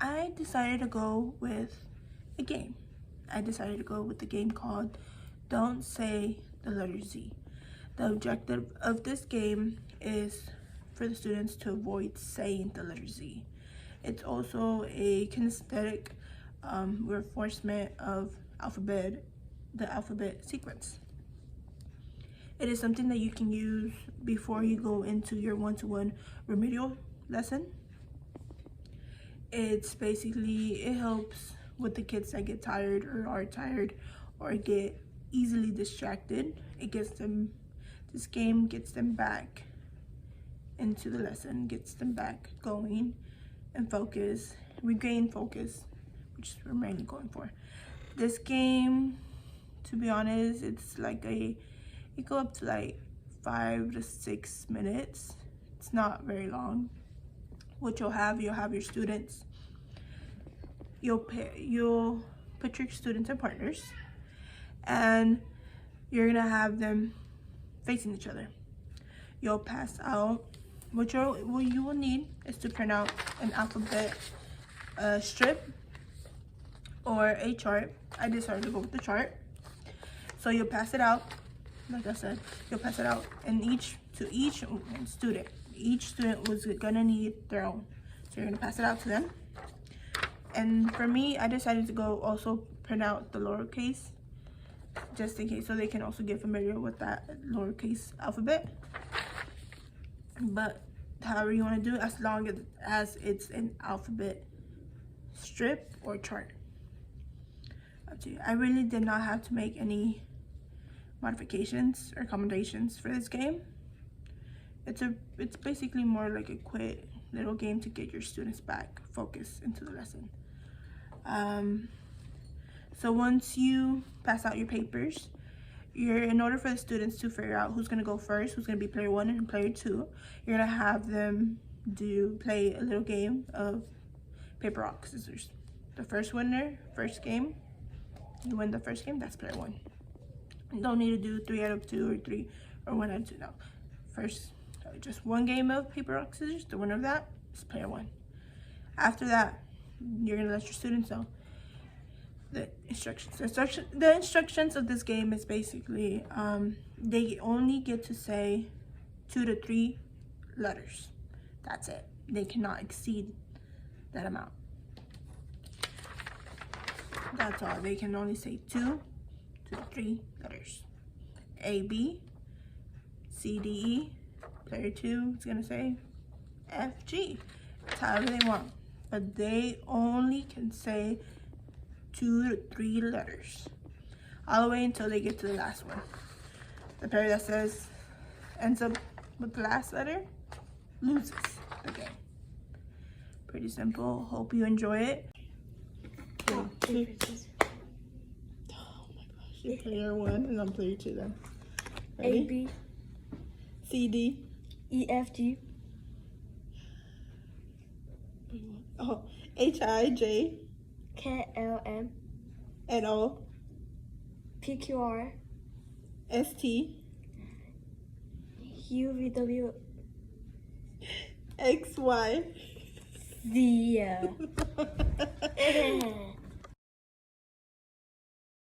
I decided to go with a game. I decided to go with the game called Don't Say the Letter Z. The objective of this game is for the students to avoid saying the letter Z. It's also a kinesthetic reinforcement of the alphabet sequence. It is something that you can use before you go into your one-to-one remedial lesson. It's basically, it helps with the kids that get tired or are tired or get easily distracted. This game gets them back into the lesson, gets them back going and regain focus, which is what we're mainly going for. This game, to be honest, it's like it go up to like 5 to 6 minutes. It's not very long. What you'll have your students. You'll put your students in partners, and you're gonna have them facing each other. You'll pass out. What you will need is to print out an alphabet strip or a chart. I decided to go with the chart. So you'll pass it out. Like I said, you'll pass it out, and each student. Each student was gonna need their own. So you're gonna pass it out to them. And for me, I decided to go also print out the lowercase, just in case, so they can also get familiar with that lowercase alphabet. But however you want to do it, as long as it's an alphabet strip or chart. Up to you. I really did not have to make any modifications or accommodations for this game. It's basically more like a quick little game to get your students back focused into the lesson. So once you pass out your papers, in order for the students to figure out who's gonna go first, who's gonna be player 1 and player 2, you're gonna have them play a little game of paper, rock, scissors. The first game, you win the first game, that's player 1. You don't need to do 3 out of 2 or 3 or 1 out of 2. No, first, just one game of paper, rock, scissors. The winner of that is player 1. After that, you're gonna let your students know the instructions. The instructions of this game is basically they only get to say 2 to 3 letters. That's it. They cannot exceed that amount. That's all. They can only say 2 to 3 letters. A, B, C, D, E. Player 2 is gonna say F, G. It's however they want. But they only can say 2 to 3 letters, all the way until they get to the last one. The player that ends up with the last letter loses the game. Pretty simple. Hope you enjoy it. Oh my gosh, you're player 1 and I'm player 2 then. Ready? A, B, C, D, E, F, G. Oh, H, I, J, K, L, M, N, O, P, Q, R, S, T, U, V, W, X, Y, Z.